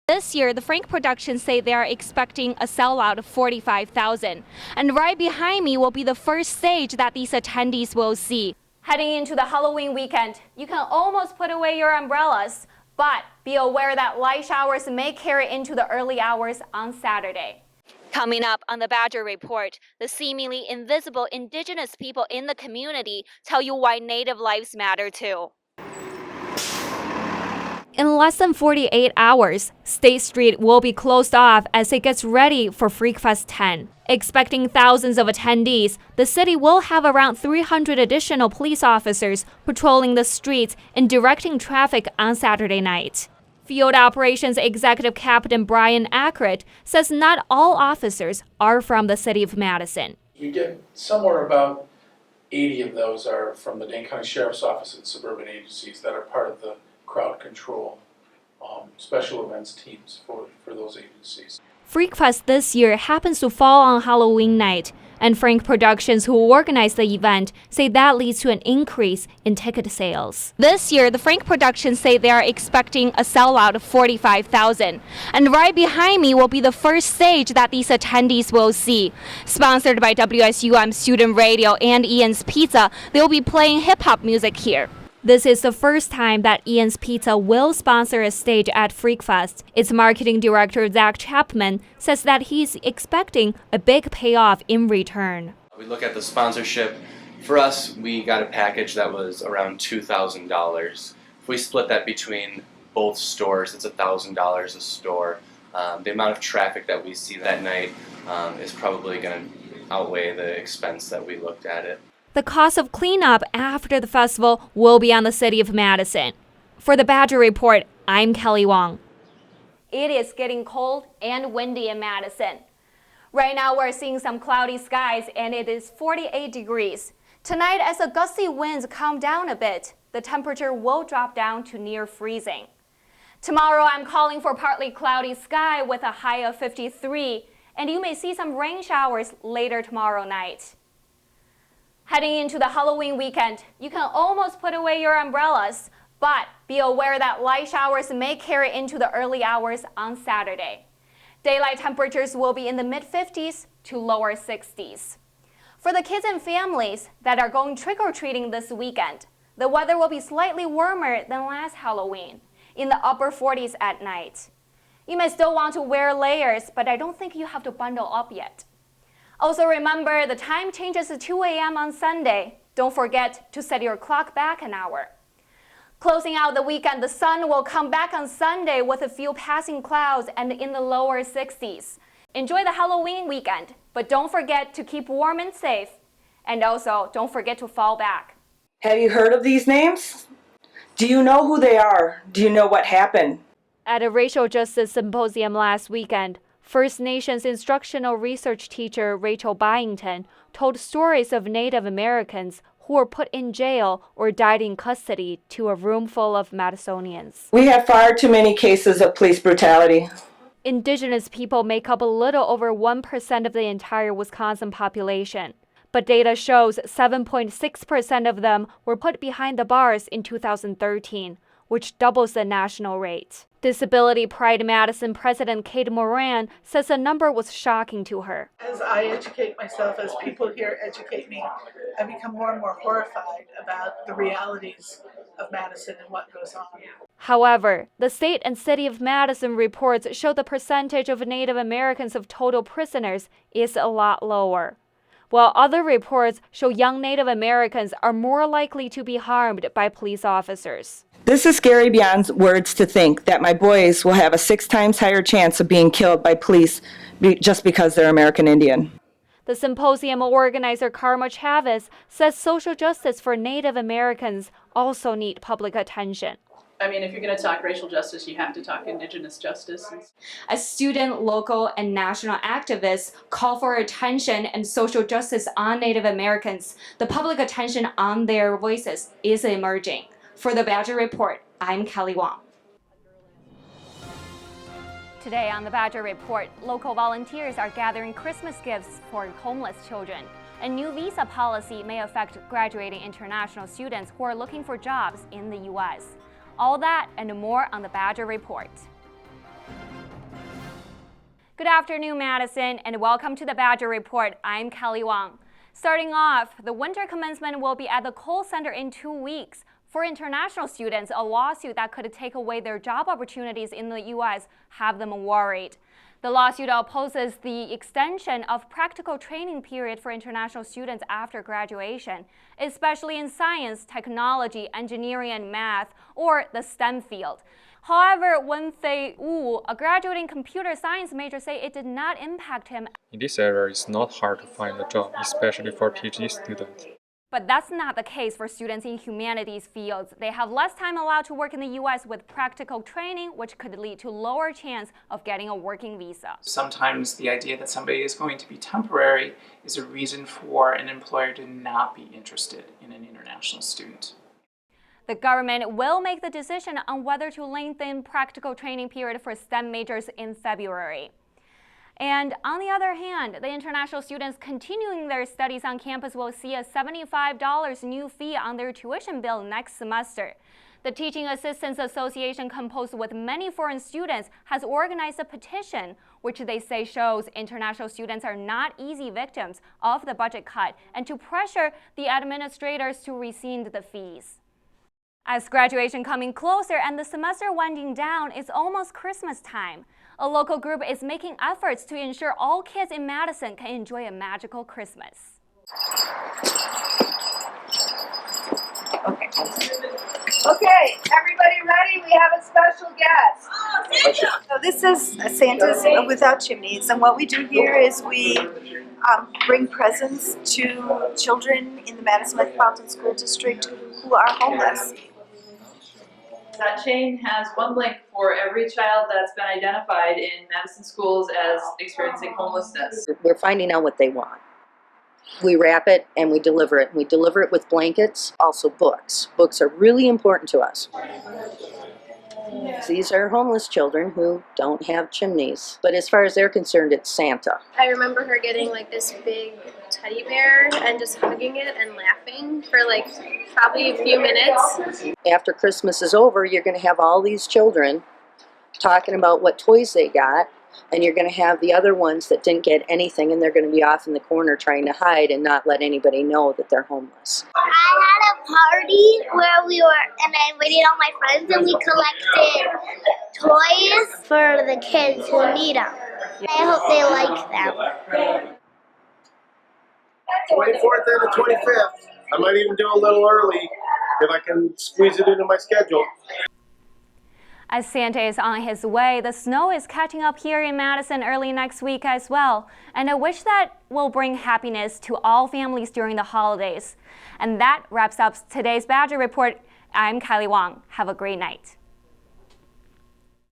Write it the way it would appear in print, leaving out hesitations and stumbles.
This year, the Frank Productions say they are expecting a sellout of 45,000. And right behind me will be the first stage that these attendees will see. Heading into the Halloween weekend, you can almost put away your umbrellas, but be aware that light showers may carry into the early hours on Saturday. Coming up on the Badger Report, the seemingly invisible indigenous people in the community tell you why Native lives matter too. In less than 48 hours, State Street will be closed off as it gets ready for FreakFest 10. Expecting thousands of attendees, the city will have around 300 additional police officers patrolling the streets and directing traffic on Saturday night. Field Operations Executive Captain Brian Ackert says not all officers are from the city of Madison. You get somewhere about 80 of those are from the Dane County Sheriff's Office and suburban agencies that are part of the crowd control special events teams for those agencies. FreakFest this year happens to fall on Halloween night, and Frank Productions, who organized the event, say that leads to an increase in ticket sales. This year, the Frank Productions say they are expecting a sellout of 45,000. And right behind me will be the first stage that these attendees will see. Sponsored by WSUM Student Radio and Ian's Pizza, they will be playing hip-hop music here. This is the first time that Ian's Pizza will sponsor a stage at FreakFest. Its marketing director, Zach Chapman, says that he's expecting a big payoff in return. We look at the sponsorship. For us, we got a package that was around $2,000. If we split that between both stores, it's $1,000 a store. The amount of traffic that we see that night is probably going to outweigh the expense that we looked at it. The cost of cleanup after the festival will be on the city of Madison. For the Badger Report, I'm Kelly Wang. It is getting cold and windy in Madison. Right now we're seeing some cloudy skies and it is 48 degrees. Tonight, as the gusty winds calm down a bit, the temperature will drop down to near freezing. Tomorrow I'm calling for partly cloudy sky with a high of 53, and you may see some rain showers later tomorrow night. Heading into the Halloween weekend, you can almost put away your umbrellas, but be aware that light showers may carry into the early hours on Saturday. Daylight temperatures will be in the mid-50s to lower 60s. For the kids and families that are going trick-or-treating this weekend, the weather will be slightly warmer than last Halloween, in the upper 40s at night. You may still want to wear layers, but I don't think you have to bundle up yet. Also remember, the time changes to 2 a.m. on Sunday. Don't forget to set your clock back an hour. Closing out the weekend, the sun will come back on Sunday with a few passing clouds and in the lower 60s. Enjoy the Halloween weekend, but don't forget to keep warm and safe. And also, don't forget to fall back. Have you heard of these names? Do you know who they are? Do you know what happened? At a racial justice symposium last weekend, First Nations instructional research teacher Rachel Byington told stories of Native Americans who were put in jail or died in custody to a room full of Madisonians. We have far too many cases of police brutality. Indigenous people make up a little over 1% of the entire Wisconsin population. But data shows 7.6% of them were put behind the bars in 2013, which doubles the national rate. Disability Pride Madison President Kate Moran says the number was shocking to her. As I educate myself, as people here educate me, I become more and more horrified about the realities of Madison and what goes on. However, the state and city of Madison reports show the percentage of Native Americans of total prisoners is a lot lower, while other reports show young Native Americans are more likely to be harmed by police officers. This is scary beyond words to think that my boys will have a 6 times higher chance of being killed by police just because they're American Indian. The symposium organizer Karma Chavez says social justice for Native Americans also need public attention. I mean, if you're going to talk racial justice, you have to talk Indigenous justice. As student, local, and national activists call for attention and social justice on Native Americans, the public attention on their voices is emerging. For the Badger Report, I'm Kelly Wang. Today on the Badger Report, local volunteers are gathering Christmas gifts for homeless children. A new visa policy may affect graduating international students who are looking for jobs in the U.S. All that and more on the Badger Report. Good afternoon, Madison, and welcome to the Badger Report. I'm Kelly Wang. Starting off, the winter commencement will be at the Cole Center in 2 weeks. For international students, a lawsuit that could take away their job opportunities in the U.S. have them worried. The lawsuit opposes the extension of practical training period for international students after graduation, especially in science, technology, engineering, and math, or the STEM field. However, Wen-Fei Wu, a graduating computer science major, said it did not impact him. In this area, it's not hard to find a job, especially for PhD students. But that's not the case for students in humanities fields. They have less time allowed to work in the U.S. with practical training, which could lead to lower chance of getting a working visa. Sometimes the idea that somebody is going to be temporary is a reason for an employer to not be interested in an international student. The government will make the decision on whether to lengthen practical training period for STEM majors in February. And on the other hand, the international students continuing their studies on campus will see a $75 new fee on their tuition bill next semester. The Teaching Assistants Association, composed with many foreign students, has organized a petition, which they say shows international students are not easy victims of the budget cut, and to pressure the administrators to rescind the fees. As graduation coming closer and the semester winding down, it's almost Christmas time. A local group is making efforts to ensure all kids in Madison can enjoy a magical Christmas. Okay, everybody ready? We have a special guest. So this is Santa's Without Chimneys, and what we do here is we bring presents to children in the Madison Metropolitan School District who are homeless. That chain has one link for every child that's been identified in Madison schools as experiencing homelessness. We're finding out what they want. We wrap it and we deliver it. We deliver it with blankets, also books. Books are really important to us. These are homeless children who don't have chimneys. But as far as they're concerned, it's Santa. I remember her getting like this big teddy bear and just hugging it and laughing for like probably a few minutes. After Christmas is over, you're going to have all these children talking about what toys they got, and you're going to have the other ones that didn't get anything, and they're going to be off in the corner trying to hide and not let anybody know that they're homeless. I had a party where we were, and I invited all my friends, and we collected toys for the kids who need them. I hope they like them. 24th and the 25th. I might even do a little early if I can squeeze it into my schedule. As Santa is on his way, the snow is catching up here in Madison early next week as well. And I wish that will bring happiness to all families during the holidays. And that wraps up today's Badger Report. I'm Kylie Wang. Have a great night.